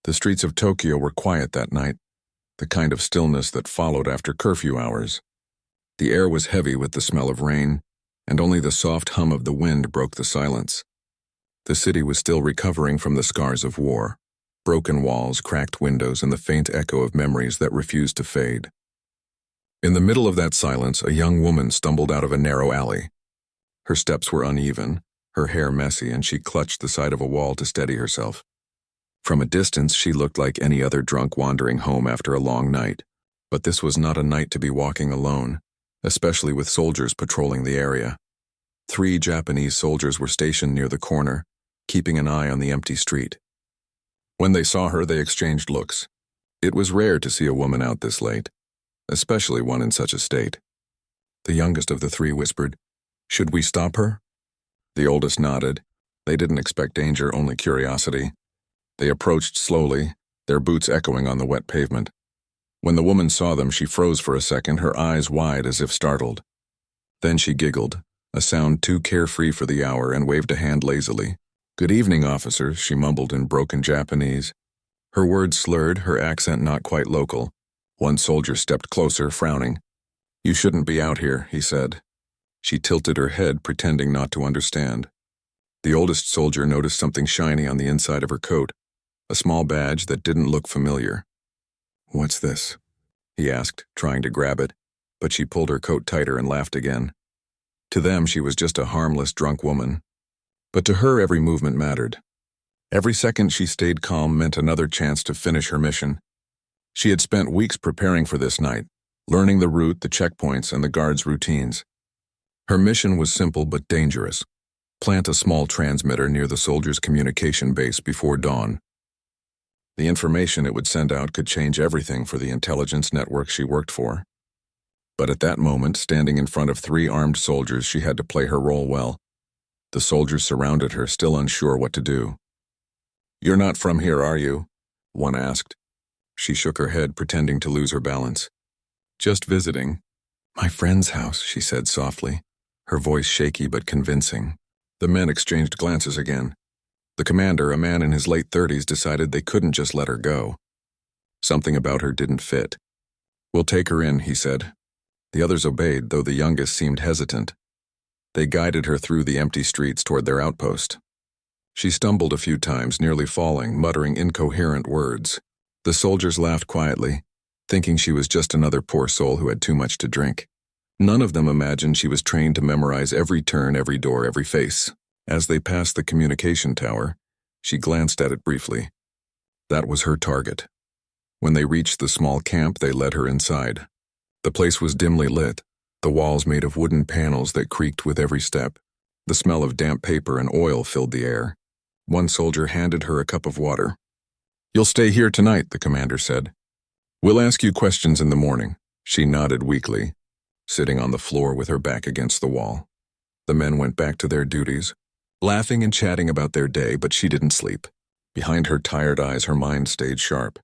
The streets of Tokyo were quiet that night, the kind of stillness that followed after curfew hours. The air was heavy with the smell of rain, and only the soft hum of the wind broke the silence. The city was still recovering from the scars of war, broken walls, cracked windows, and the faint echo of memories that refused to fade. In the middle of that silence, a young woman stumbled out of a narrow alley. Her steps were uneven, her hair messy, and she clutched the side of a wall to steady herself. From a distance, she looked like any other drunk wandering home after a long night. But this was not a night to be walking alone, especially with soldiers patrolling the area. 3 Japanese soldiers were stationed near the corner, keeping an eye on the empty street. When they saw her, they exchanged looks. It was rare to see a woman out this late, especially one in such a state. The youngest of the 3 whispered, "Should we stop her?" The oldest nodded. They didn't expect danger, only curiosity. They approached slowly, their boots echoing on the wet pavement. When the woman saw them, she froze for a second, her eyes wide as if startled. Then she giggled, a sound too carefree for the hour, and waved a hand lazily. "Good evening, officers," she mumbled in broken Japanese. Her words slurred, her accent not quite local. One soldier stepped closer, frowning. "You shouldn't be out here," he said. She tilted her head, pretending not to understand. The oldest soldier noticed something shiny on the inside of her coat, a small badge that didn't look familiar. "What's this?" he asked, trying to grab it, but she pulled her coat tighter and laughed again. To them, she was just a harmless drunk woman. But to her, every movement mattered. Every second she stayed calm meant another chance to finish her mission. She had spent weeks preparing for this night, learning the route, the checkpoints, and the guards' routines. Her mission was simple but dangerous. Plant a small transmitter near the soldiers' communication base before dawn. The information it would send out could change everything for the intelligence network she worked for. But at that moment, standing in front of 3 armed soldiers, she had to play her role well. The soldiers surrounded her, still unsure what to do. "You're not from here, are you?" one asked. She shook her head, pretending to lose her balance. "Just visiting." "My friend's house," she said softly, her voice shaky but convincing. The men exchanged glances again. The commander, a man in his late 30s, decided they couldn't just let her go. Something about her didn't fit. "We'll take her in," he said. The others obeyed, though the youngest seemed hesitant. They guided her through the empty streets toward their outpost. She stumbled a few times, nearly falling, muttering incoherent words. The soldiers laughed quietly, thinking she was just another poor soul who had too much to drink. None of them imagined she was trained to memorize every turn, every door, every face. As they passed the communication tower, she glanced at it briefly. That was her target. When they reached the small camp, they led her inside. The place was dimly lit, the walls made of wooden panels that creaked with every step. The smell of damp paper and oil filled the air. One soldier handed her a cup of water. "You'll stay here tonight," the commander said. "We'll ask you questions in the morning." She nodded weakly, sitting on the floor with her back against the wall. The men went back to their duties, laughing and chatting about their day, but she didn't sleep. Behind her tired eyes, her mind stayed sharp.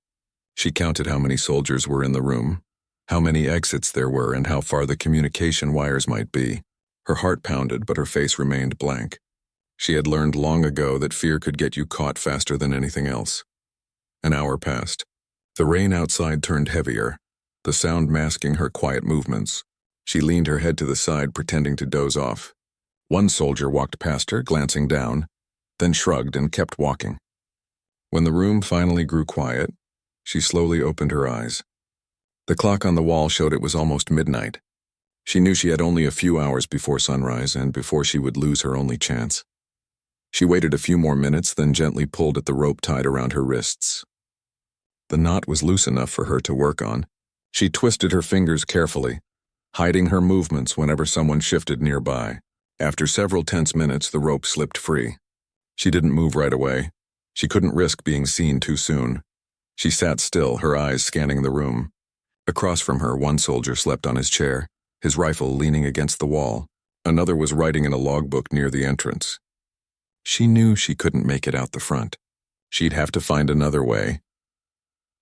She counted how many soldiers were in the room, how many exits there were, and how far the communication wires might be. Her heart pounded, but her face remained blank. She had learned long ago that fear could get you caught faster than anything else. An hour passed. The rain outside turned heavier, the sound masking her quiet movements. She leaned her head to the side, pretending to doze off. One soldier walked past her, glancing down, then shrugged and kept walking. When the room finally grew quiet, she slowly opened her eyes. The clock on the wall showed it was almost midnight. She knew she had only a few hours before sunrise and before she would lose her only chance. She waited a few more minutes, then gently pulled at the rope tied around her wrists. The knot was loose enough for her to work on. She twisted her fingers carefully, hiding her movements whenever someone shifted nearby. After several tense minutes, the rope slipped free. She didn't move right away. She couldn't risk being seen too soon. She sat still, her eyes scanning the room. Across from her, one soldier slept on his chair, his rifle leaning against the wall. Another was writing in a logbook near the entrance. She knew she couldn't make it out the front. She'd have to find another way.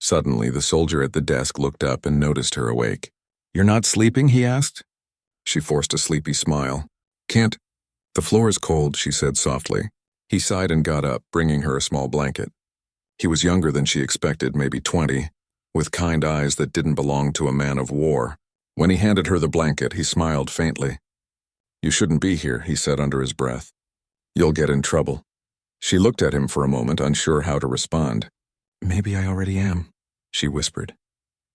Suddenly, the soldier at the desk looked up and noticed her awake. "You're not sleeping?" he asked. She forced a sleepy smile. "Can't. The floor is cold," she said softly. He sighed and got up, bringing her a small blanket. He was younger than she expected, maybe 20, with kind eyes that didn't belong to a man of war. When he handed her the blanket, he smiled faintly. "You shouldn't be here," he said under his breath. "You'll get in trouble." She looked at him for a moment, unsure how to respond. "Maybe I already am," she whispered.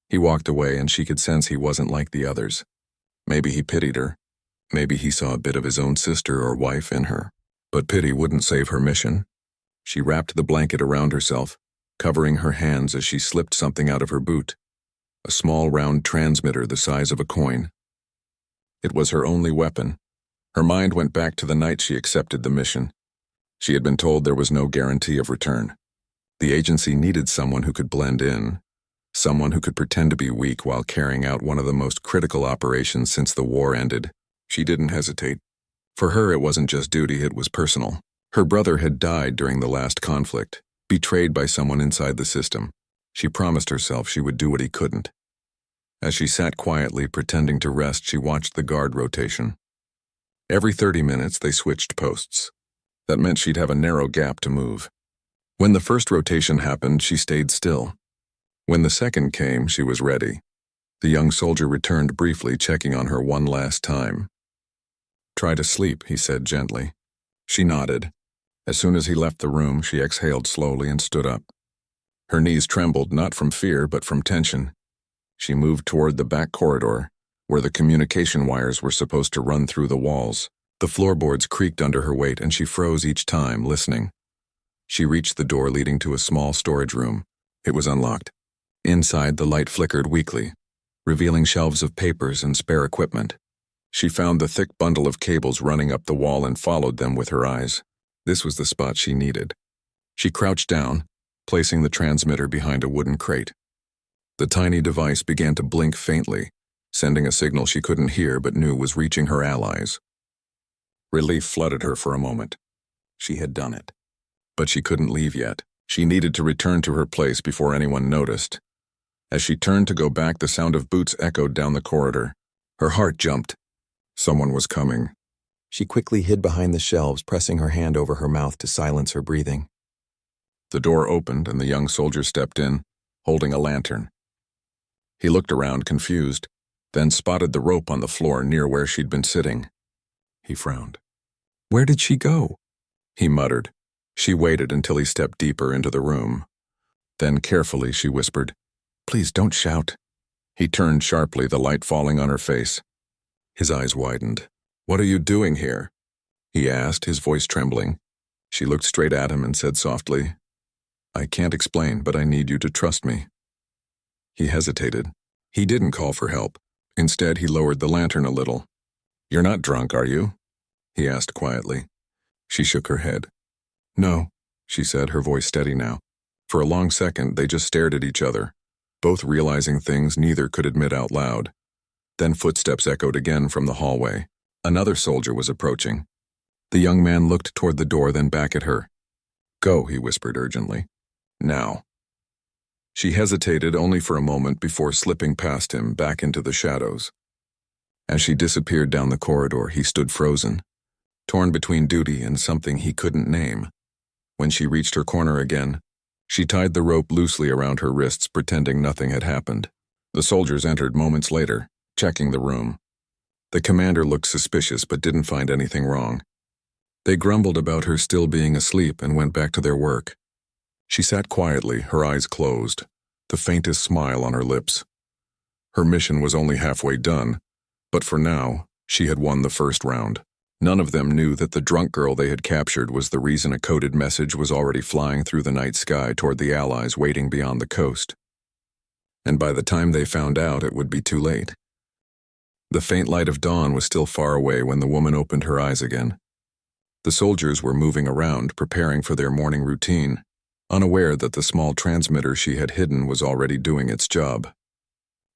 He walked away, and she could sense he wasn't like the others. Maybe he pitied her. Maybe he saw a bit of his own sister or wife in her. But pity wouldn't save her mission. She wrapped the blanket around herself, covering her hands as she slipped something out of her boot. A small round transmitter the size of a coin. It was her only weapon. Her mind went back to the night she accepted the mission. She had been told there was no guarantee of return. The agency needed someone who could blend in, someone who could pretend to be weak while carrying out one of the most critical operations since the war ended. She didn't hesitate. For her, it wasn't just duty, it was personal. Her brother had died during the last conflict, betrayed by someone inside the system. She promised herself she would do what he couldn't. As she sat quietly, pretending to rest, she watched the guard rotation. Every 30 minutes, they switched posts. That meant she'd have a narrow gap to move. When the first rotation happened, she stayed still. When the second came, she was ready. The young soldier returned briefly, checking on her one last time. "Try to sleep," he said gently. She nodded. As soon as he left the room, she exhaled slowly and stood up. Her knees trembled, not from fear, but from tension. She moved toward the back corridor, where the communication wires were supposed to run through the walls. The floorboards creaked under her weight, and she froze each time, listening. She reached the door leading to a small storage room. It was unlocked. Inside, the light flickered weakly, revealing shelves of papers and spare equipment. She found the thick bundle of cables running up the wall and followed them with her eyes. This was the spot she needed. She crouched down, placing the transmitter behind a wooden crate. The tiny device began to blink faintly, sending a signal she couldn't hear but knew was reaching her allies. Relief flooded her for a moment. She had done it. But she couldn't leave yet. She needed to return to her place before anyone noticed. As she turned to go back, the sound of boots echoed down the corridor. Her heart jumped. Someone was coming. She quickly hid behind the shelves, pressing her hand over her mouth to silence her breathing. The door opened, and the young soldier stepped in, holding a lantern. He looked around, confused, then spotted the rope on the floor near where she'd been sitting. He frowned. "Where did she go?" he muttered. She waited until he stepped deeper into the room. Then carefully she whispered, "Please don't shout." He turned sharply, the light falling on her face. His eyes widened. "What are you doing here?" he asked, his voice trembling. She looked straight at him and said softly, "I can't explain, but I need you to trust me." He hesitated. He didn't call for help. Instead, he lowered the lantern a little. "You're not drunk, are you?" he asked quietly. She shook her head. "No," she said, her voice steady now. For a long second, they just stared at each other, both realizing things neither could admit out loud. Then footsteps echoed again from the hallway. Another soldier was approaching. The young man looked toward the door, then back at her. "Go," he whispered urgently. "Now." She hesitated only for a moment before slipping past him back into the shadows. As she disappeared down the corridor, he stood frozen, torn between duty and something he couldn't name. When she reached her corner again, she tied the rope loosely around her wrists, pretending nothing had happened. The soldiers entered moments later, checking the room. The commander looked suspicious but didn't find anything wrong. They grumbled about her still being asleep and went back to their work. She sat quietly, her eyes closed, the faintest smile on her lips. Her mission was only halfway done, but for now, she had won the first round. None of them knew that the drunk girl they had captured was the reason a coded message was already flying through the night sky toward the Allies waiting beyond the coast. And by the time they found out, it would be too late. The faint light of dawn was still far away when the woman opened her eyes again. The soldiers were moving around, preparing for their morning routine, unaware that the small transmitter she had hidden was already doing its job.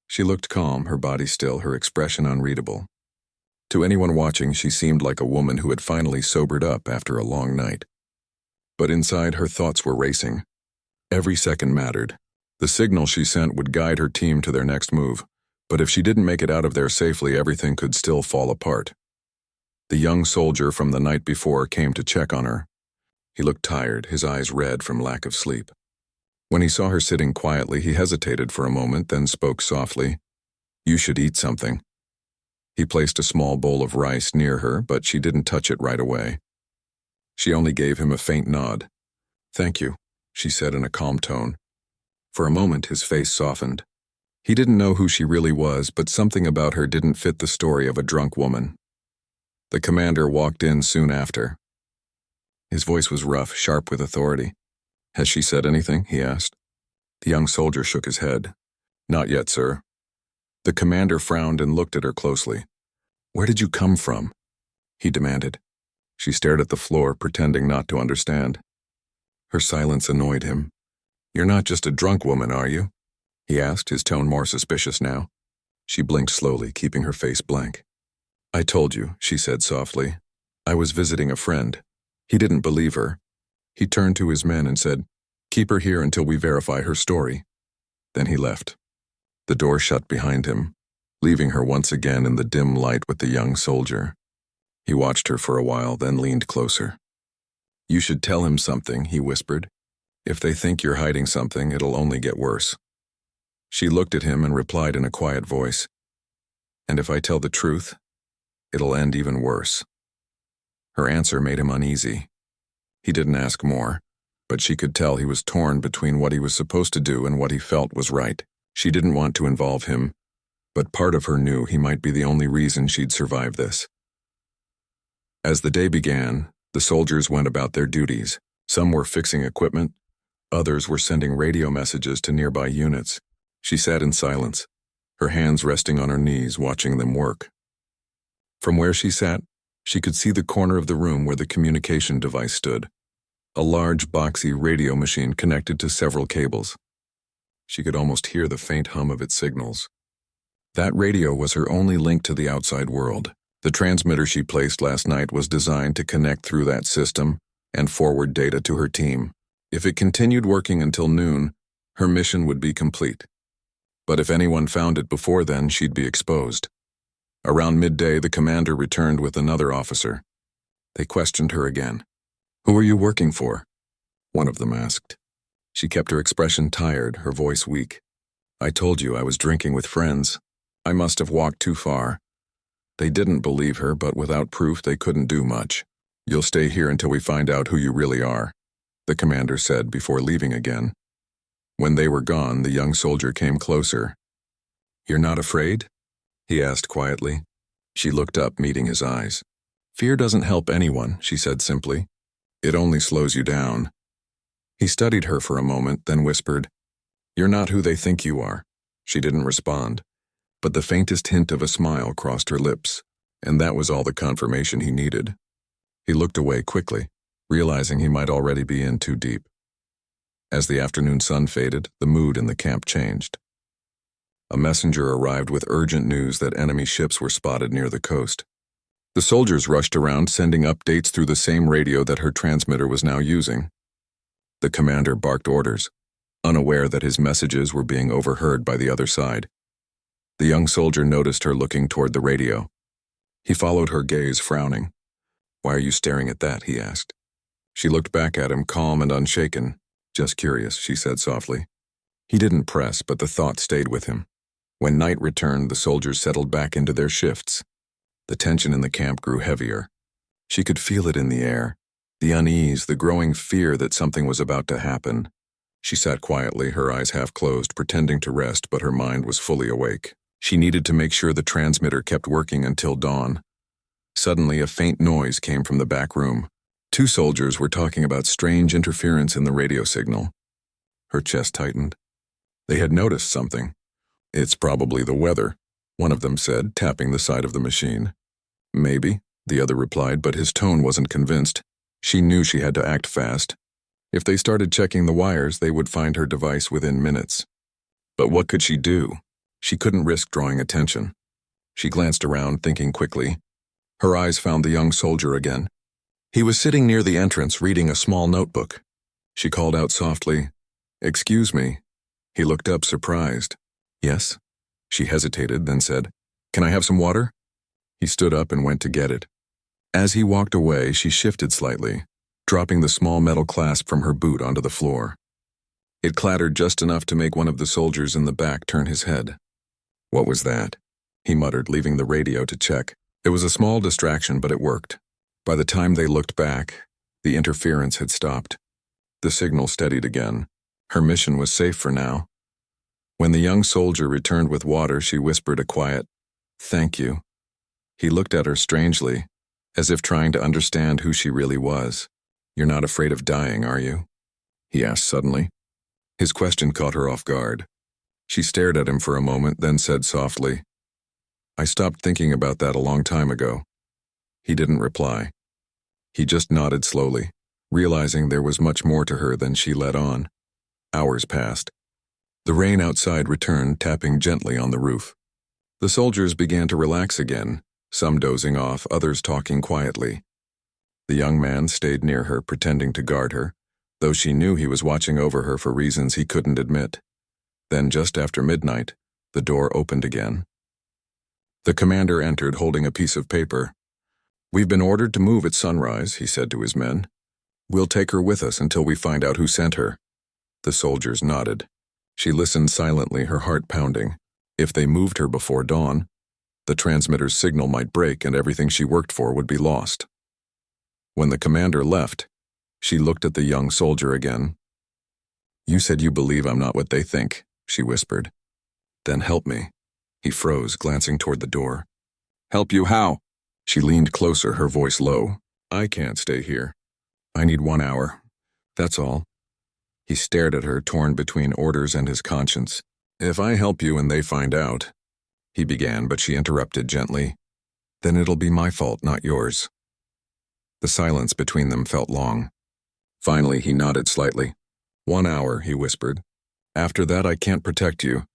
She looked calm, her body still, her expression unreadable. To anyone watching, she seemed like a woman who had finally sobered up after a long night. But inside, her thoughts were racing. Every second mattered. The signal she sent would guide her team to their next move, but if she didn't make it out of there safely, everything could still fall apart. The young soldier from the night before came to check on her. He looked tired, his eyes red from lack of sleep. When he saw her sitting quietly, he hesitated for a moment, then spoke softly. "You should eat something." He placed a small bowl of rice near her, but she didn't touch it right away. She only gave him a faint nod. "Thank you," she said in a calm tone. For a moment, his face softened. He didn't know who she really was, but something about her didn't fit the story of a drunk woman. The commander walked in soon after. His voice was rough, sharp with authority. "Has she said anything?" he asked. The young soldier shook his head. "Not yet, sir." The commander frowned and looked at her closely. "Where did you come from?" he demanded. She stared at the floor, pretending not to understand. Her silence annoyed him. "You're not just a drunk woman, are you?" he asked, his tone more suspicious now. She blinked slowly, keeping her face blank. "I told you," she said softly. "I was visiting a friend." He didn't believe her. He turned to his men and said, "Keep her here until we verify her story." Then he left. The door shut behind him, leaving her once again in the dim light with the young soldier. He watched her for a while, then leaned closer. "You should tell him something," he whispered. "If they think you're hiding something, it'll only get worse." She looked at him and replied in a quiet voice, "And if I tell the truth, it'll end even worse." Her answer made him uneasy. He didn't ask more, but she could tell he was torn between what he was supposed to do and what he felt was right. She didn't want to involve him, but part of her knew he might be the only reason she'd survive this. As the day began, the soldiers went about their duties. Some were fixing equipment, others were sending radio messages to nearby units. She sat in silence, her hands resting on her knees, watching them work. From where she sat, she could see the corner of the room where the communication device stood, a large boxy radio machine connected to several cables. She could almost hear the faint hum of its signals. That radio was her only link to the outside world. The transmitter she placed last night was designed to connect through that system and forward data to her team. If it continued working until noon, her mission would be complete. But if anyone found it before then, she'd be exposed. Around midday, the commander returned with another officer. They questioned her again. "Who are you working for?" one of them asked. She kept her expression tired, her voice weak. "I told you I was drinking with friends. I must have walked too far." They didn't believe her, but without proof they couldn't do much. "You'll stay here until we find out who you really are," the commander said before leaving again. When they were gone, the young soldier came closer. "You're not afraid?" he asked quietly. She looked up, meeting his eyes. "Fear doesn't help anyone," she said simply. "It only slows you down." He studied her for a moment, then whispered, "You're not who they think you are." She didn't respond, but the faintest hint of a smile crossed her lips, and that was all the confirmation he needed. He looked away quickly, realizing he might already be in too deep. As the afternoon sun faded, the mood in the camp changed. A messenger arrived with urgent news that enemy ships were spotted near the coast. The soldiers rushed around, sending updates through the same radio that her transmitter was now using. The commander barked orders, unaware that his messages were being overheard by the other side. The young soldier noticed her looking toward the radio. He followed her gaze, frowning. "Why are you staring at that?" he asked. She looked back at him, calm and unshaken. "Just curious," she said softly. He didn't press, but the thought stayed with him. When night returned, the soldiers settled back into their shifts. The tension in the camp grew heavier. She could feel it in the air, the unease, the growing fear that something was about to happen. She sat quietly, her eyes half closed, pretending to rest, but her mind was fully awake. She needed to make sure the transmitter kept working until dawn. Suddenly, a faint noise came from the back room. Two soldiers were talking about strange interference in the radio signal. Her chest tightened. They had noticed something. "It's probably the weather," one of them said, tapping the side of the machine. "Maybe," the other replied, but his tone wasn't convinced. She knew she had to act fast. If they started checking the wires, they would find her device within minutes. But what could she do? She couldn't risk drawing attention. She glanced around, thinking quickly. Her eyes found the young soldier again. He was sitting near the entrance, reading a small notebook. She called out softly, "Excuse me." He looked up, surprised. "Yes?" She hesitated, then said, "Can I have some water?" He stood up and went to get it. As he walked away, she shifted slightly, dropping the small metal clasp from her boot onto the floor. It clattered just enough to make one of the soldiers in the back turn his head. "What was that?" he muttered, leaving the radio to check. It was a small distraction, but it worked. By the time they looked back, the interference had stopped. The signal steadied again. Her mission was safe for now. When the young soldier returned with water, she whispered a quiet, "Thank you." He looked at her strangely, as if trying to understand who she really was. "You're not afraid of dying, are you?" he asked suddenly. His question caught her off guard. She stared at him for a moment, then said softly, "I stopped thinking about that a long time ago." He didn't reply. He just nodded slowly, realizing there was much more to her than she let on. Hours passed. The rain outside returned, tapping gently on the roof. The soldiers began to relax again, some dozing off, others talking quietly. The young man stayed near her, pretending to guard her, though she knew he was watching over her for reasons he couldn't admit. Then, just after midnight, the door opened again. The commander entered, holding a piece of paper. "We've been ordered to move at sunrise," he said to his men. "We'll take her with us until we find out who sent her." The soldiers nodded. She listened silently, her heart pounding. If they moved her before dawn, the transmitter's signal might break and everything she worked for would be lost. When the commander left, she looked at the young soldier again. "You said you believe I'm not what they think," she whispered. "Then help me." He froze, glancing toward the door. "Help you how?" She leaned closer, her voice low. "I can't stay here. I need 1 hour. That's all." He stared at her, torn between orders and his conscience. "If I help you and they find out," he began, but she interrupted gently. "Then it'll be my fault, not yours." The silence between them felt long. Finally, he nodded slightly. 1 hour, he whispered. "After that, I can't protect you."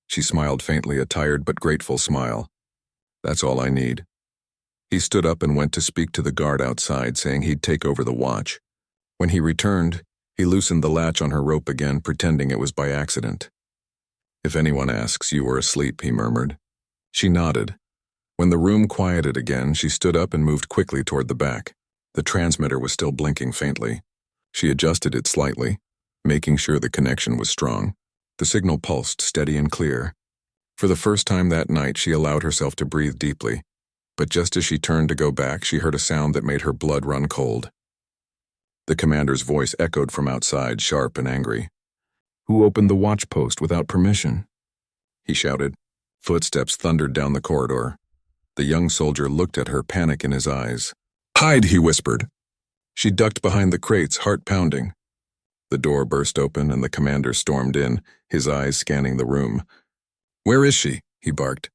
She smiled faintly, a tired but grateful smile. "That's all I need." He stood up and went to speak to the guard outside, saying he'd take over the watch. When he returned, he loosened the latch on her rope again, pretending it was by accident. "If anyone asks, you were asleep," he murmured. She nodded. When the room quieted again, she stood up and moved quickly toward the back. The transmitter was still blinking faintly. She adjusted it slightly, making sure the connection was strong. The signal pulsed steady and clear. For the first time that night, she allowed herself to breathe deeply. But just as she turned to go back, she heard a sound that made her blood run cold. The commander's voice echoed from outside, sharp and angry. "Who opened the watch post without permission?" he shouted. Footsteps thundered down the corridor. The young soldier looked at her, panic in his eyes. "Hide," he whispered. She ducked behind the crates, heart pounding. The door burst open and the commander stormed in, his eyes scanning the room. "Where is she?" he barked.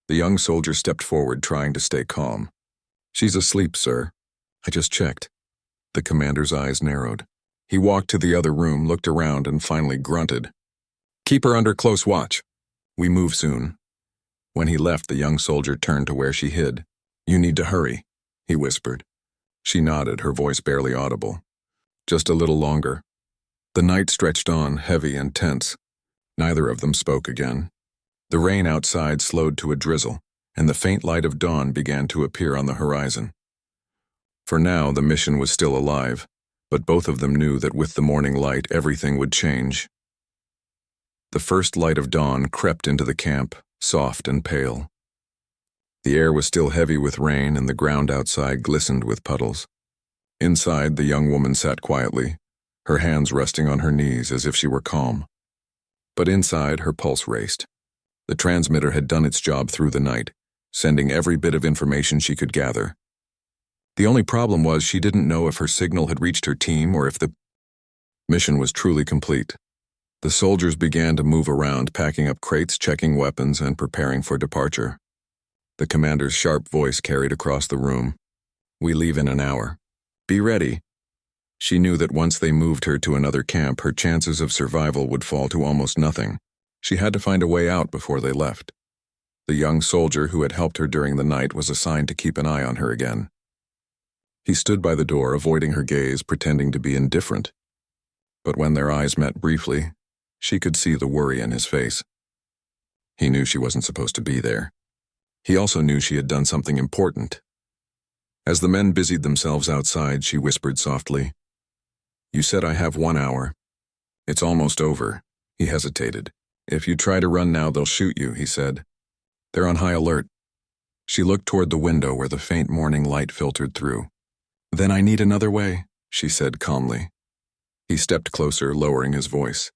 The young soldier stepped forward, trying to stay calm. "She's asleep, sir. I just checked." The commander's eyes narrowed. He walked to the other room, looked around, and finally grunted. "Keep her under close watch. We move soon." When he left, the young soldier turned to where she hid. "You need to hurry," he whispered. She nodded, her voice barely audible. "Just a little longer." The night stretched on, heavy and tense. Neither of them spoke again. The rain outside slowed to a drizzle, and the faint light of dawn began to appear on the horizon. For now, the mission was still alive, but both of them knew that with the morning light, everything would change. The first light of dawn crept into the camp, soft and pale. The air was still heavy with rain, and the ground outside glistened with puddles. Inside, the young woman sat quietly, her hands resting on her knees as if she were calm. But inside, her pulse raced. The transmitter had done its job through the night, sending every bit of information she could gather. The only problem was she didn't know if her signal had reached her team or if the mission was truly complete. The soldiers began to move around, packing up crates, checking weapons, and preparing for departure. The commander's sharp voice carried across the room. "We leave in an hour. Be ready." She knew that once they moved her to another camp, her chances of survival would fall to almost nothing. She had to find a way out before they left. The young soldier who had helped her during the night was assigned to keep an eye on her again. He stood by the door, avoiding her gaze, pretending to be indifferent. But when their eyes met briefly, she could see the worry in his face. He knew she wasn't supposed to be there. He also knew she had done something important. As the men busied themselves outside, she whispered softly, "You said I have 1 hour. It's almost over. He hesitated. If you try to run now, they'll shoot you, he said. They're on high alert. She looked toward the window where the faint morning light filtered through. Then I need another way, she said calmly. He stepped closer, lowering his voice.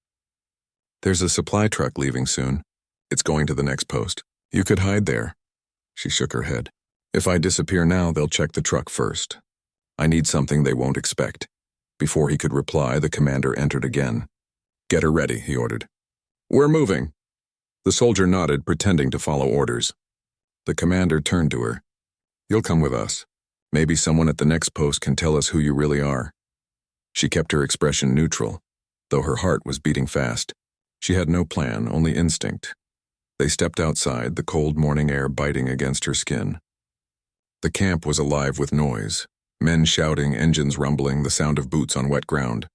There's a supply truck leaving soon. It's going to the next post. You could hide there. She shook her head. If I disappear now, they'll check the truck first. I need something they won't expect. Before he could reply, the commander entered again. Get her ready, he ordered. We're moving. The soldier nodded, pretending to follow orders. The commander turned to her. You'll come with us. Maybe someone at the next post can tell us who you really are. She kept her expression neutral, though her heart was beating fast. She had no plan, only instinct. They stepped outside, the cold morning air biting against her skin. The camp was alive with noise. Men shouting, engines rumbling, the sound of boots on wet ground.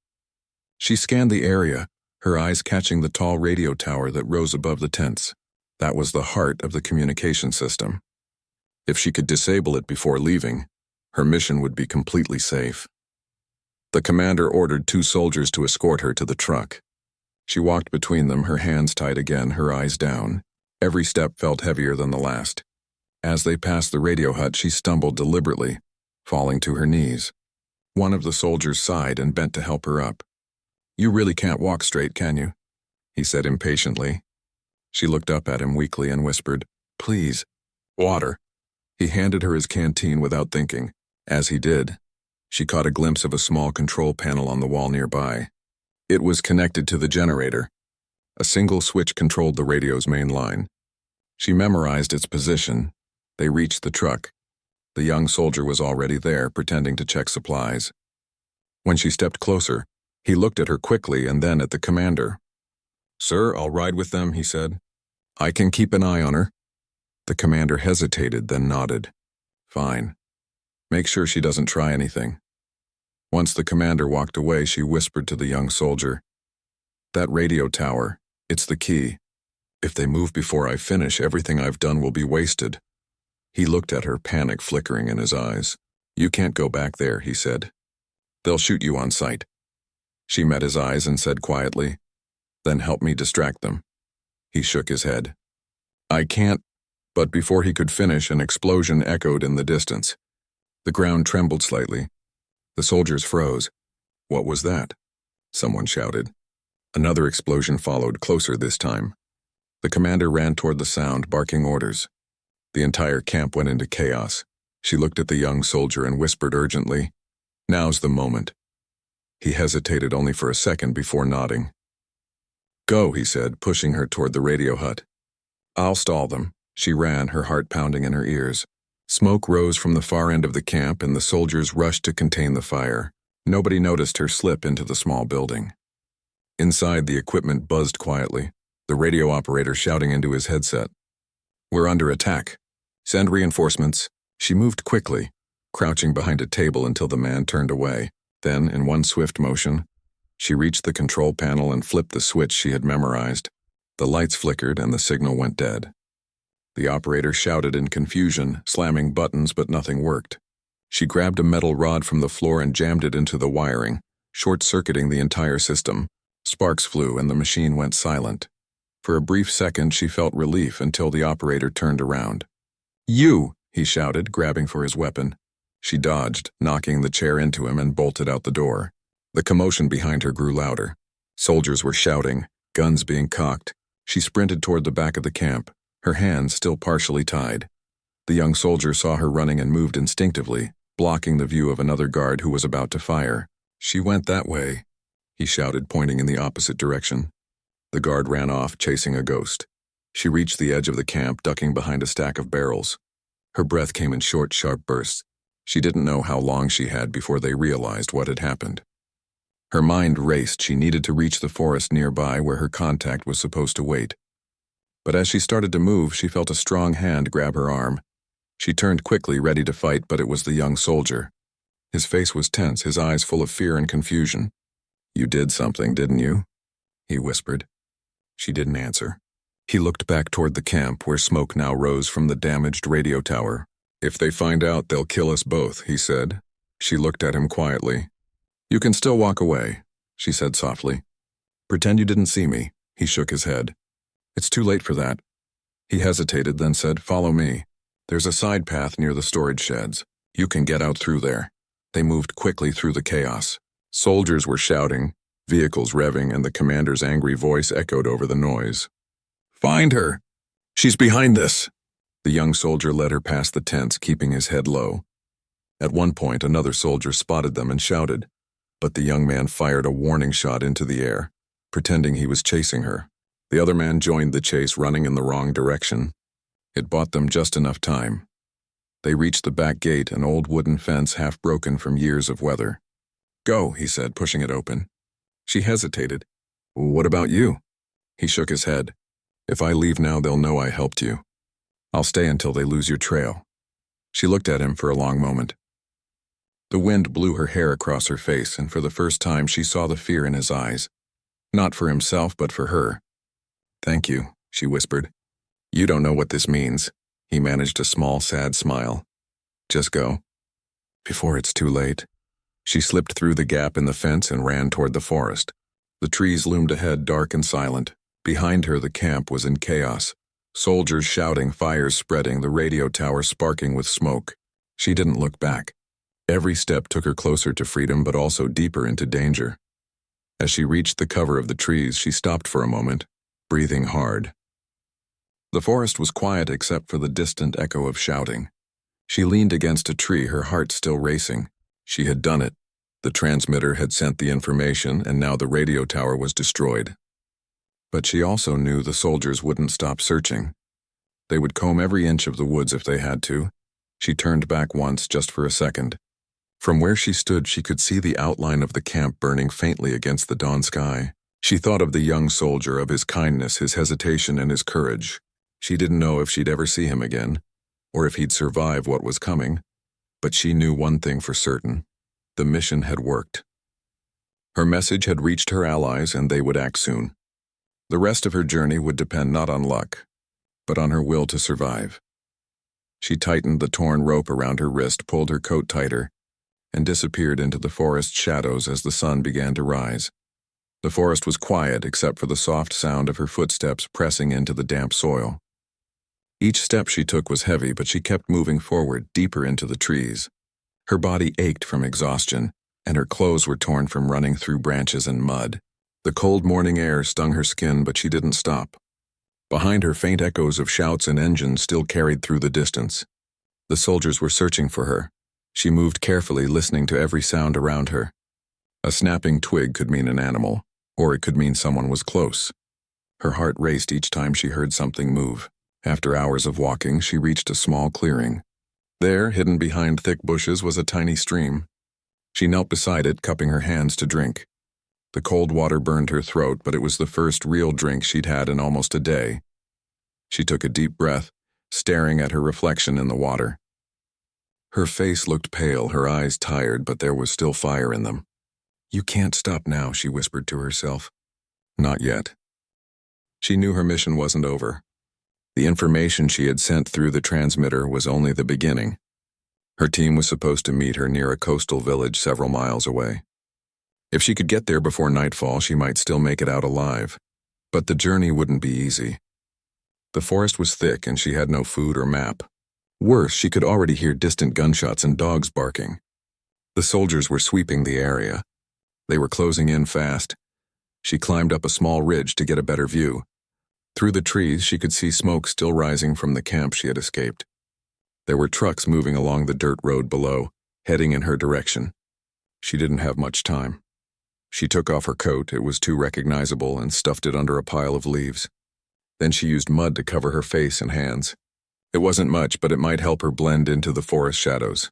She scanned the area, her eyes catching the tall radio tower that rose above the tents. That was the heart of the communication system. If she could disable it before leaving, her mission would be completely safe. The commander ordered 2 soldiers to escort her to the truck. She walked between them, her hands tied again, her eyes down. Every step felt heavier than the last. As they passed the radio hut, she stumbled deliberately, falling to her knees. One of the soldiers sighed and bent to help her up. You really can't walk straight, can you? He said impatiently. She looked up at him weakly and whispered, Please. Water. He handed her his canteen without thinking. As he did, she caught a glimpse of a small control panel on the wall nearby. It was connected to the generator. A single switch controlled the radio's main line. She memorized its position. They reached the truck. The young soldier was already there, pretending to check supplies. When she stepped closer, he looked at her quickly and then at the commander. Sir, I'll ride with them, he said. I can keep an eye on her. The commander hesitated, then nodded. Fine. Make sure she doesn't try anything. Once the commander walked away, she whispered to the young soldier. That radio tower, it's the key. If they move before I finish, everything I've done will be wasted. He looked at her, panic flickering in his eyes. You can't go back there, he said. They'll shoot you on sight. She met his eyes and said quietly, Then help me distract them. He shook his head. I can't. But before he could finish, an explosion echoed in the distance. The ground trembled slightly. The soldiers froze. What was that? Someone shouted. Another explosion followed, closer this time. The commander ran toward the sound, barking orders. The entire camp went into chaos. She looked at the young soldier and whispered urgently, Now's the moment. He hesitated only for a second before nodding. Go, he said, pushing her toward the radio hut. I'll stall them. She ran, her heart pounding in her ears. Smoke rose from the far end of the camp and the soldiers rushed to contain the fire. Nobody noticed her slip into the small building. Inside, the equipment buzzed quietly, the radio operator shouting into his headset. We're under attack. Send reinforcements. She moved quickly, crouching behind a table until the man turned away. Then, in one swift motion, she reached the control panel and flipped the switch she had memorized. The lights flickered and the signal went dead. The operator shouted in confusion, slamming buttons, but nothing worked. She grabbed a metal rod from the floor and jammed it into the wiring, short-circuiting the entire system. Sparks flew and the machine went silent. For a brief second, she felt relief until the operator turned around. You, he shouted, grabbing for his weapon. She dodged, knocking the chair into him and bolted out the door. The commotion behind her grew louder. Soldiers were shouting, guns being cocked. She sprinted toward the back of the camp, her hands still partially tied. The young soldier saw her running and moved instinctively, blocking the view of another guard who was about to fire. She went that way, he shouted, pointing in the opposite direction. The guard ran off, chasing a ghost. She reached the edge of the camp, ducking behind a stack of barrels. Her breath came in short, sharp bursts. She didn't know how long she had before they realized what had happened. Her mind raced. She needed to reach the forest nearby where her contact was supposed to wait. But as she started to move, she felt a strong hand grab her arm. She turned quickly, ready to fight, but it was the young soldier. His face was tense, his eyes full of fear and confusion. You did something, didn't you? He whispered. She didn't answer. He looked back toward the camp, where smoke now rose from the damaged radio tower. If they find out, they'll kill us both, he said. She looked at him quietly. You can still walk away, she said softly. Pretend you didn't see me." He shook his head. "It's too late for that." He hesitated, then said, "Follow me. There's a side path near the storage sheds. You can get out through there." They moved quickly through the chaos. Soldiers were shouting, vehicles revving, and the commander's angry voice echoed over the noise. "Find her! She's behind this!" The young soldier led her past the tents, keeping his head low. At one point, another soldier spotted them and shouted, but the young man fired a warning shot into the air, pretending he was chasing her. The other man joined the chase, running in the wrong direction. It bought them just enough time. They reached the back gate, an old wooden fence half broken from years of weather. "Go," he said, pushing it open. She hesitated. "What about you?" He shook his head. "If I leave now, they'll know I helped you. I'll stay until they lose your trail." She looked at him for a long moment. The wind blew her hair across her face, and for the first time she saw the fear in his eyes. Not for himself, but for her. "Thank you," she whispered. "You don't know what this means." He managed a small, sad smile. "Just go. Before it's too late." She slipped through the gap in the fence and ran toward the forest. The trees loomed ahead, dark and silent. Behind her, the camp was in chaos. Soldiers shouting, fires spreading, the radio tower sparking with smoke. She didn't look back. Every step took her closer to freedom, but also deeper into danger. As she reached the cover of the trees, she stopped for a moment, breathing hard. The forest was quiet except for the distant echo of shouting. She leaned against a tree, her heart still racing. She had done it. The transmitter had sent the information, and now the radio tower was destroyed. But she also knew the soldiers wouldn't stop searching. They would comb every inch of the woods if they had to. She turned back once, just for a second. From where she stood, she could see the outline of the camp burning faintly against the dawn sky. She thought of the young soldier, of his kindness, his hesitation, and his courage. She didn't know if she'd ever see him again, or if he'd survive what was coming, but she knew one thing for certain. The mission had worked. Her message had reached her allies, and they would act soon. The rest of her journey would depend not on luck, but on her will to survive. She tightened the torn rope around her wrist, pulled her coat tighter, and disappeared into the forest shadows as the sun began to rise. The forest was quiet except for the soft sound of her footsteps pressing into the damp soil. Each step she took was heavy, but she kept moving forward, deeper into the trees. Her body ached from exhaustion, and her clothes were torn from running through branches and mud. The cold morning air stung her skin, but she didn't stop. Behind her, faint echoes of shouts and engines still carried through the distance. The soldiers were searching for her. She moved carefully, listening to every sound around her. A snapping twig could mean an animal, or it could mean someone was close. Her heart raced each time she heard something move. After hours of walking, she reached a small clearing. There, hidden behind thick bushes, was a tiny stream. She knelt beside it, cupping her hands to drink. The cold water burned her throat, but it was the first real drink she'd had in almost a day. She took a deep breath, staring at her reflection in the water. Her face looked pale, her eyes tired, but there was still fire in them. "You can't stop now," she whispered to herself. Not yet. She knew her mission wasn't over. The information she had sent through the transmitter was only the beginning. Her team was supposed to meet her near a coastal village several miles away. If she could get there before nightfall, she might still make it out alive. But the journey wouldn't be easy. The forest was thick, and she had no food or map. Worse, she could already hear distant gunshots and dogs barking. The soldiers were sweeping the area. They were closing in fast. She climbed up a small ridge to get a better view. Through the trees, she could see smoke still rising from the camp she had escaped. There were trucks moving along the dirt road below, heading in her direction. She didn't have much time. She took off her coat, it was too recognizable, and stuffed it under a pile of leaves. Then she used mud to cover her face and hands. It wasn't much, but it might help her blend into the forest shadows.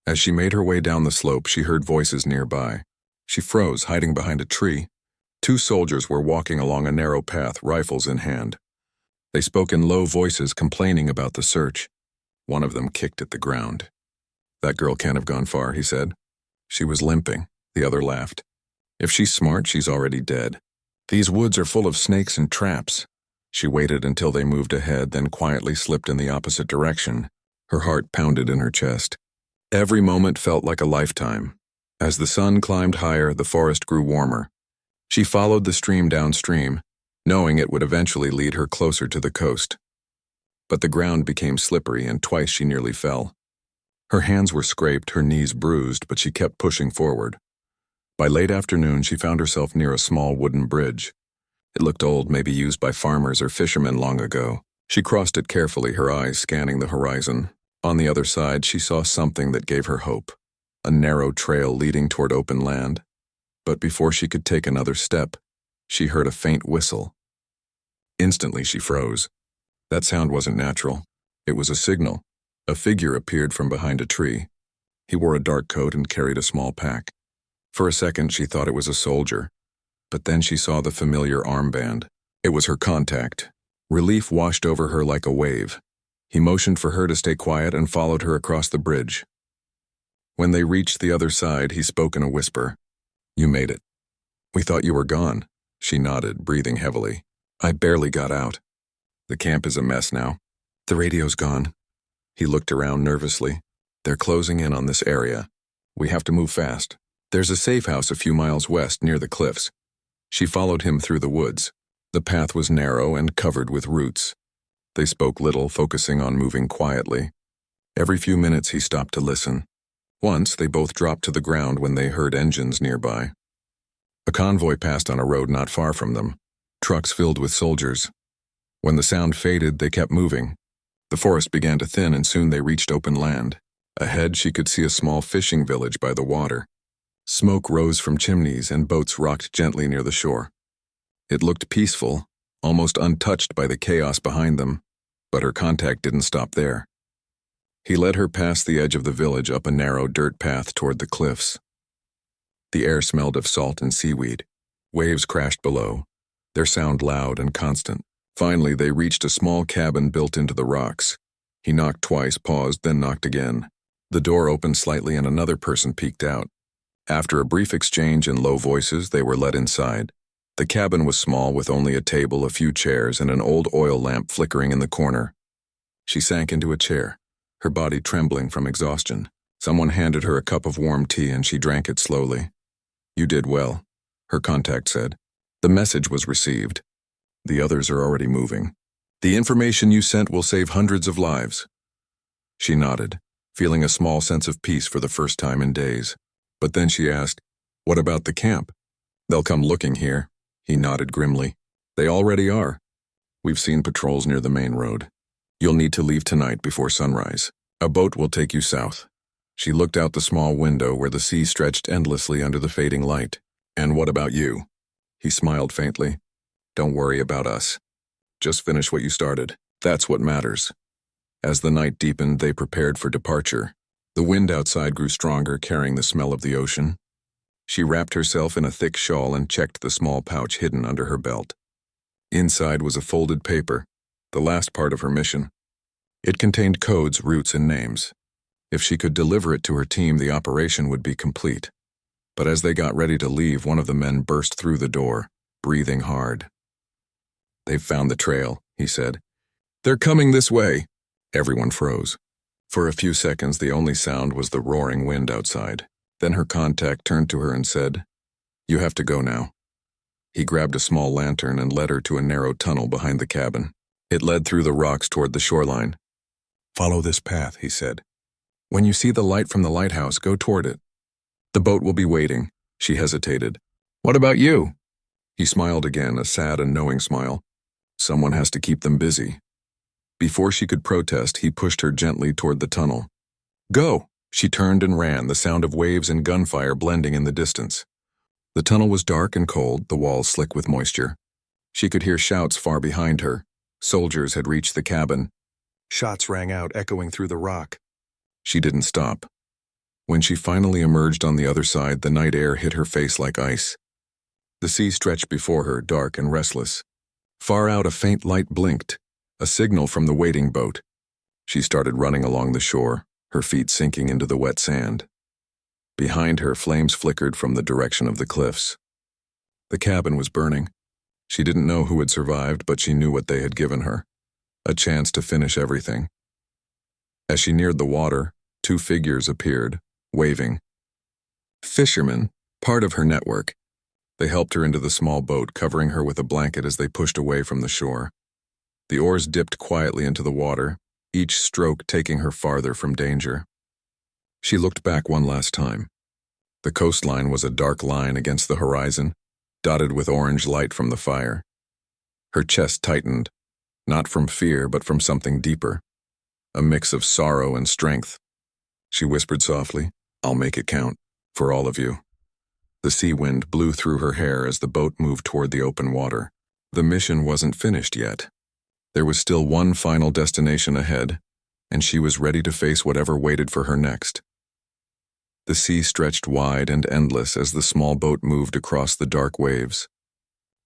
As she made her way down the slope, she heard voices nearby. She froze, hiding behind a tree. 2 soldiers were walking along a narrow path, rifles in hand. They spoke in low voices, complaining about the search. One of them kicked at the ground. "That girl can't have gone far," he said. "She was limping." The other laughed. "If she's smart, she's already dead. These woods are full of snakes and traps." She waited until they moved ahead, then quietly slipped in the opposite direction. Her heart pounded in her chest. Every moment felt like a lifetime. As the sun climbed higher, the forest grew warmer. She followed the stream downstream, knowing it would eventually lead her closer to the coast. But the ground became slippery, and twice she nearly fell. Her hands were scraped, her knees bruised, but she kept pushing forward. By late afternoon, she found herself near a small wooden bridge. It looked old, maybe used by farmers or fishermen long ago. She crossed it carefully, her eyes scanning the horizon. On the other side, she saw something that gave her hope. A narrow trail leading toward open land. But before she could take another step, she heard a faint whistle. Instantly, she froze. That sound wasn't natural. It was a signal. A figure appeared from behind a tree. He wore a dark coat and carried a small pack. For a second, she thought it was a soldier. But then she saw the familiar armband. It was her contact. Relief washed over her like a wave. He motioned for her to stay quiet and followed her across the bridge. When they reached the other side, he spoke in a whisper. "You made it." "We thought you were gone." She nodded, breathing heavily. "I barely got out. The camp is a mess now. The radio's gone." He looked around nervously. "They're closing in on this area. We have to move fast. There's a safe house a few miles west near the cliffs." She followed him through the woods. The path was narrow and covered with roots. They spoke little, focusing on moving quietly. Every few minutes he stopped to listen. Once, they both dropped to the ground when they heard engines nearby. A convoy passed on a road not far from them, trucks filled with soldiers. When the sound faded, they kept moving. The forest began to thin, and soon they reached open land. Ahead, she could see a small fishing village by the water. Smoke rose from chimneys, and boats rocked gently near the shore. It looked peaceful, almost untouched by the chaos behind them, but her contact didn't stop there. He led her past the edge of the village up a narrow dirt path toward the cliffs. The air smelled of salt and seaweed. Waves crashed below, their sound loud and constant. Finally, they reached a small cabin built into the rocks. He knocked twice, paused, then knocked again. The door opened slightly and another person peeked out. After a brief exchange in low voices, they were led inside. The cabin was small, with only a table, a few chairs, and an old oil lamp flickering in the corner. She sank into a chair, her body trembling from exhaustion. Someone handed her a cup of warm tea and she drank it slowly. "You did well," her contact said. "The message was received. The others are already moving. The information you sent will save hundreds of lives." She nodded, feeling a small sense of peace for the first time in days. But then she asked, "What about the camp?" "They'll come looking here." He nodded grimly. "They already are. We've seen patrols near the main road. You'll need to leave tonight before sunrise. A boat will take you south." She looked out the small window where the sea stretched endlessly under the fading light. "And what about you?" He smiled faintly. "Don't worry about us. Just finish what you started. That's what matters." As the night deepened, they prepared for departure. The wind outside grew stronger, carrying the smell of the ocean. She wrapped herself in a thick shawl and checked the small pouch hidden under her belt. Inside was a folded paper, the last part of her mission. It contained codes, routes, and names. If she could deliver it to her team, the operation would be complete. But as they got ready to leave, one of the men burst through the door, breathing hard. "They've found the trail," he said. "They're coming this way." Everyone froze. For a few seconds, the only sound was the roaring wind outside. Then her contact turned to her and said, "You have to go now." He grabbed a small lantern and led her to a narrow tunnel behind the cabin. It led through the rocks toward the shoreline. "Follow this path," he said. "When you see the light from the lighthouse, go toward it. The boat will be waiting." She hesitated. "What about you?" He smiled again, a sad and knowing smile. "Someone has to keep them busy." Before she could protest, he pushed her gently toward the tunnel. "Go!" She turned and ran, the sound of waves and gunfire blending in the distance. The tunnel was dark and cold, the walls slick with moisture. She could hear shouts far behind her. Soldiers had reached the cabin. Shots rang out, echoing through the rock. She didn't stop. When she finally emerged on the other side, the night air hit her face like ice. The sea stretched before her, dark and restless. Far out, a faint light blinked, a signal from the waiting boat. She started running along the shore, her feet sinking into the wet sand. Behind her, flames flickered from the direction of the cliffs. The cabin was burning. She didn't know who had survived, but she knew what they had given her. A chance to finish everything. As she neared the water, two figures appeared, waving. Fishermen, part of her network. They helped her into the small boat, covering her with a blanket as they pushed away from the shore. The oars dipped quietly into the water, each stroke taking her farther from danger. She looked back one last time. The coastline was a dark line against the horizon, dotted with orange light from the fire. Her chest tightened, not from fear but from something deeper, a mix of sorrow and strength. She whispered softly, "I'll make it count, for all of you." The sea wind blew through her hair as the boat moved toward the open water. The mission wasn't finished yet. There was still one final destination ahead, and she was ready to face whatever waited for her next. The sea stretched wide and endless as the small boat moved across the dark waves.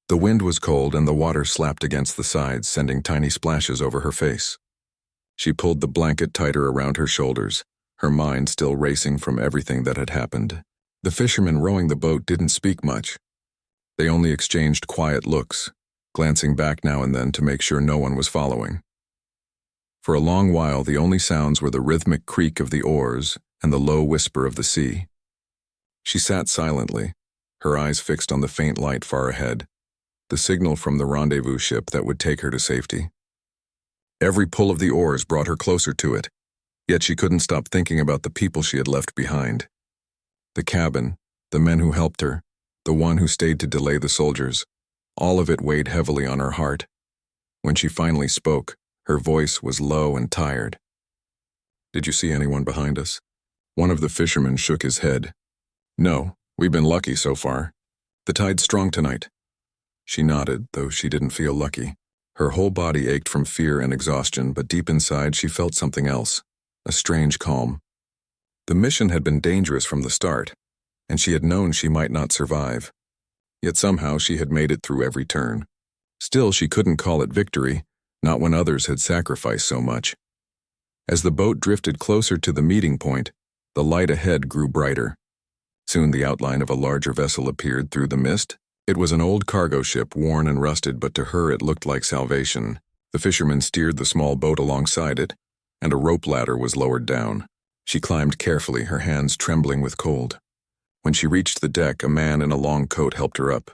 The wind was cold and the water slapped against the sides, sending tiny splashes over her face. She pulled the blanket tighter around her shoulders, her mind still racing from everything that had happened. The fishermen rowing the boat didn't speak much. They only exchanged quiet looks, glancing back now and then to make sure no one was following. For a long while, the only sounds were the rhythmic creak of the oars and the low whisper of the sea. She sat silently, her eyes fixed on the faint light far ahead, the signal from the rendezvous ship that would take her to safety. Every pull of the oars brought her closer to it, yet she couldn't stop thinking about the people she had left behind. The cabin, the men who helped her, the one who stayed to delay the soldiers, all of it weighed heavily on her heart. When she finally spoke, her voice was low and tired. "Did you see anyone behind us?" One of the fishermen shook his head. "No, we've been lucky so far. The tide's strong tonight." She nodded, though she didn't feel lucky. Her whole body ached from fear and exhaustion, but deep inside she felt something else, a strange calm. The mission had been dangerous from the start, and she had known she might not survive. Yet somehow she had made it through every turn. Still, she couldn't call it victory, not when others had sacrificed so much. As the boat drifted closer to the meeting point, the light ahead grew brighter. Soon the outline of a larger vessel appeared through the mist. It was an old cargo ship, worn and rusted, but to her it looked like salvation. The fishermen steered the small boat alongside it, and a rope ladder was lowered down. She climbed carefully, her hands trembling with cold. When she reached the deck, a man in a long coat helped her up.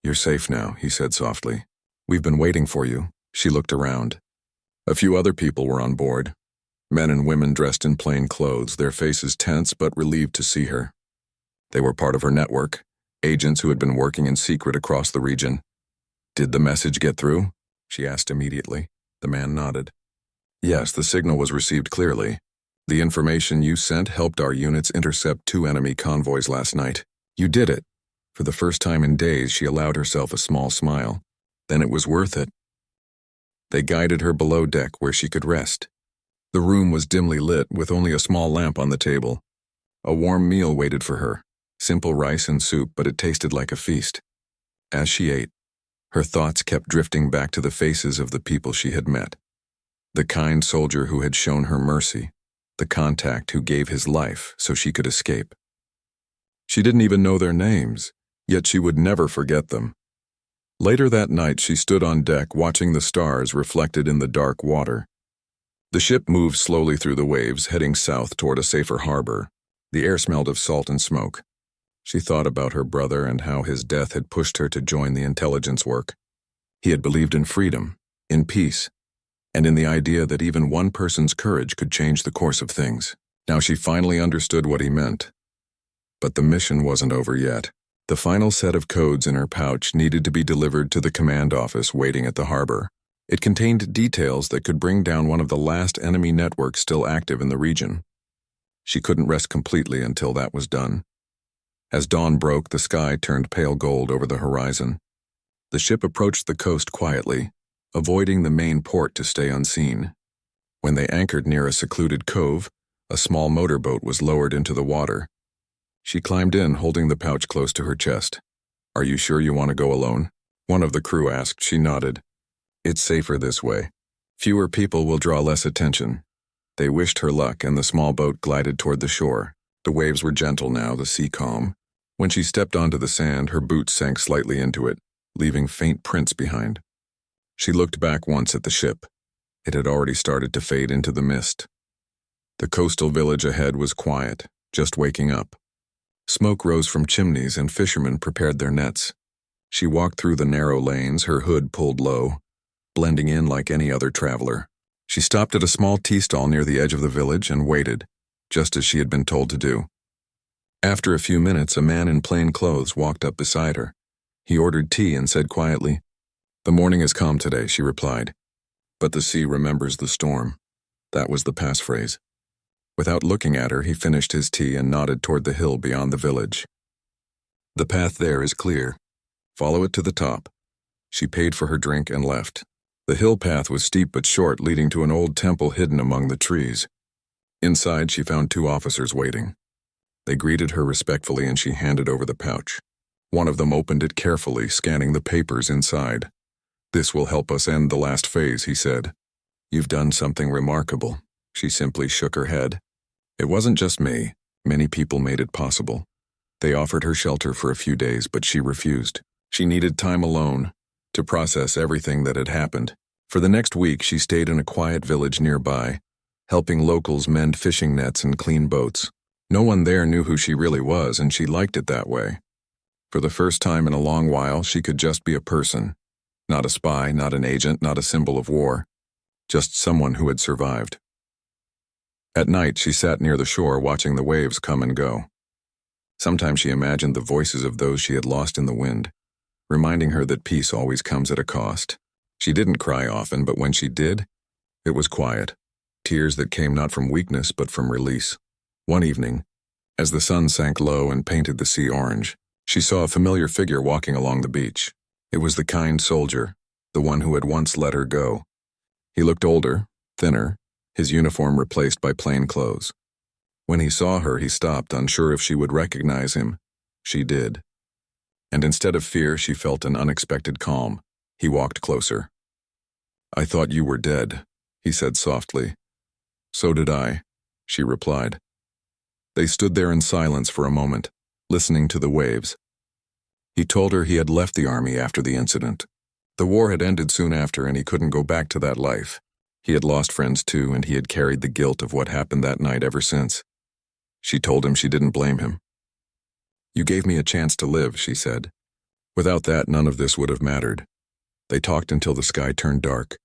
"You're safe now," he said softly. "We've been waiting for you." She looked around. A few other people were on board. Men and women dressed in plain clothes, their faces tense but relieved to see her. They were part of her network, agents who had been working in secret across the region. "Did the message get through?" she asked immediately. The man nodded. "Yes, the signal was received clearly. The information you sent helped our units intercept 2 enemy convoys last night. You did it." For the first time in days, she allowed herself a small smile. Then it was worth it. They guided her below deck where she could rest. The room was dimly lit with only a small lamp on the table. A warm meal waited for her. Simple rice and soup, but it tasted like a feast. As she ate, her thoughts kept drifting back to the faces of the people she had met. The kind soldier who had shown her mercy, the contact who gave his life so she could escape. She didn't even know their names, yet she would never forget them. Later that night, she stood on deck watching the stars reflected in the dark water. The ship moved slowly through the waves, heading south toward a safer harbor. The air smelled of salt and smoke. She thought about her brother and how his death had pushed her to join the intelligence work. He had believed in freedom, in peace, and in the idea that even one person's courage could change the course of things. Now she finally understood what he meant. But the mission wasn't over yet. The final set of codes in her pouch needed to be delivered to the command office waiting at the harbor. It contained details that could bring down one of the last enemy networks still active in the region. She couldn't rest completely until that was done. As dawn broke, the sky turned pale gold over the horizon. The ship approached the coast quietly, avoiding the main port to stay unseen. When they anchored near a secluded cove, a small motorboat was lowered into the water. She climbed in, holding the pouch close to her chest. "Are you sure you want to go alone?" one of the crew asked. She nodded. "It's safer this way. Fewer people will draw less attention." They wished her luck, and the small boat glided toward the shore. The waves were gentle now, the sea calm. When she stepped onto the sand, her boots sank slightly into it, leaving faint prints behind. She looked back once at the ship. It had already started to fade into the mist. The coastal village ahead was quiet, just waking up. Smoke rose from chimneys and fishermen prepared their nets. She walked through the narrow lanes, her hood pulled low, blending in like any other traveler. She stopped at a small tea stall near the edge of the village and waited, just as she had been told to do. After a few minutes, a man in plain clothes walked up beside her. He ordered tea and said quietly, "The morning is calm today," she replied. "But the sea remembers the storm." That was the passphrase. Without looking at her, he finished his tea and nodded toward the hill beyond the village. "The path there is clear. Follow it to the top." She paid for her drink and left. The hill path was steep but short, leading to an old temple hidden among the trees. Inside, she found 2 officers waiting. They greeted her respectfully and she handed over the pouch. One of them opened it carefully, scanning the papers inside. "This will help us end the last phase," he said. "You've done something remarkable." She simply shook her head. "It wasn't just me. Many people made it possible." They offered her shelter for a few days, but she refused. She needed time alone to process everything that had happened. For the next week, she stayed in a quiet village nearby, helping locals mend fishing nets and clean boats. No one there knew who she really was, and she liked it that way. For the first time in a long while, she could just be a person. Not a spy, not an agent, not a symbol of war. Just someone who had survived. At night, she sat near the shore watching the waves come and go. Sometimes she imagined the voices of those she had lost in the wind, reminding her that peace always comes at a cost. She didn't cry often, but when she did, it was quiet. Tears that came not from weakness, but from release. One evening, as the sun sank low and painted the sea orange, she saw a familiar figure walking along the beach. It was the kind soldier, the one who had once let her go. He looked older, thinner, his uniform replaced by plain clothes. When he saw her, he stopped, unsure if she would recognize him. She did. And instead of fear, she felt an unexpected calm. He walked closer. "I thought you were dead," he said softly. "So did I," she replied. They stood there in silence for a moment, listening to the waves. He told her he had left the army after the incident. The war had ended soon after, and he couldn't go back to that life. He had lost friends too, and he had carried the guilt of what happened that night ever since. She told him she didn't blame him. "You gave me a chance to live," she said. "Without that, none of this would have mattered." They talked until the sky turned dark,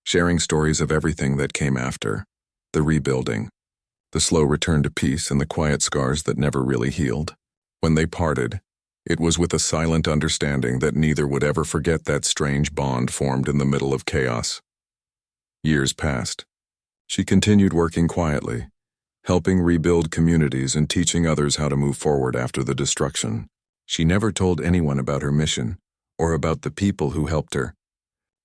sharing stories of everything that came after. The rebuilding, the slow return to peace, and the quiet scars that never really healed. When they parted, it was with a silent understanding that neither would ever forget that strange bond formed in the middle of chaos. Years passed. She continued working quietly, helping rebuild communities and teaching others how to move forward after the destruction. She never told anyone about her mission or about the people who helped her.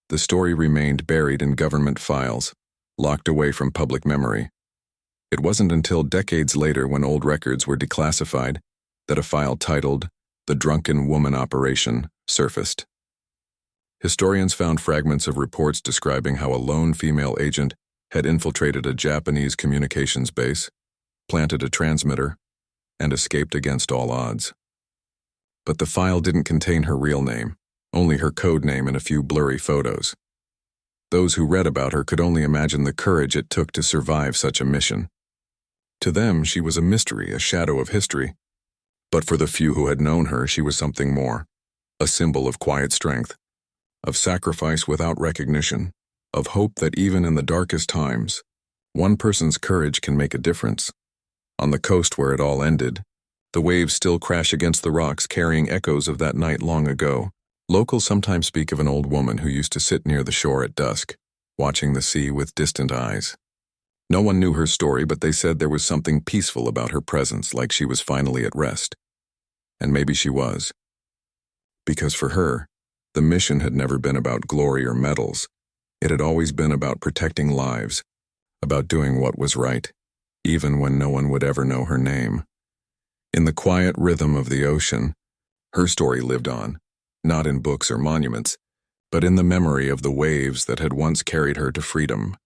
The story remained buried in government files, locked away from public memory. It wasn't until decades later, when old records were declassified, that a file titled "The Drunken Woman Operation" surfaced. Historians found fragments of reports describing how a lone female agent had infiltrated a Japanese communications base, planted a transmitter, and escaped against all odds. But the file didn't contain her real name, only her code name and a few blurry photos. Those who read about her could only imagine the courage it took to survive such a mission. To them, she was a mystery, a shadow of history. But for the few who had known her, she was something more, a symbol of quiet strength, of sacrifice without recognition, of hope that even in the darkest times, one person's courage can make a difference. On the coast where it all ended, the waves still crash against the rocks, carrying echoes of that night long ago. Locals sometimes speak of an old woman who used to sit near the shore at dusk, watching the sea with distant eyes. No one knew her story, but they said there was something peaceful about her presence, like she was finally at rest. And maybe she was. Because for her, the mission had never been about glory or medals. It had always been about protecting lives, about doing what was right, even when no one would ever know her name. In the quiet rhythm of the ocean, her story lived on, not in books or monuments, but in the memory of the waves that had once carried her to freedom.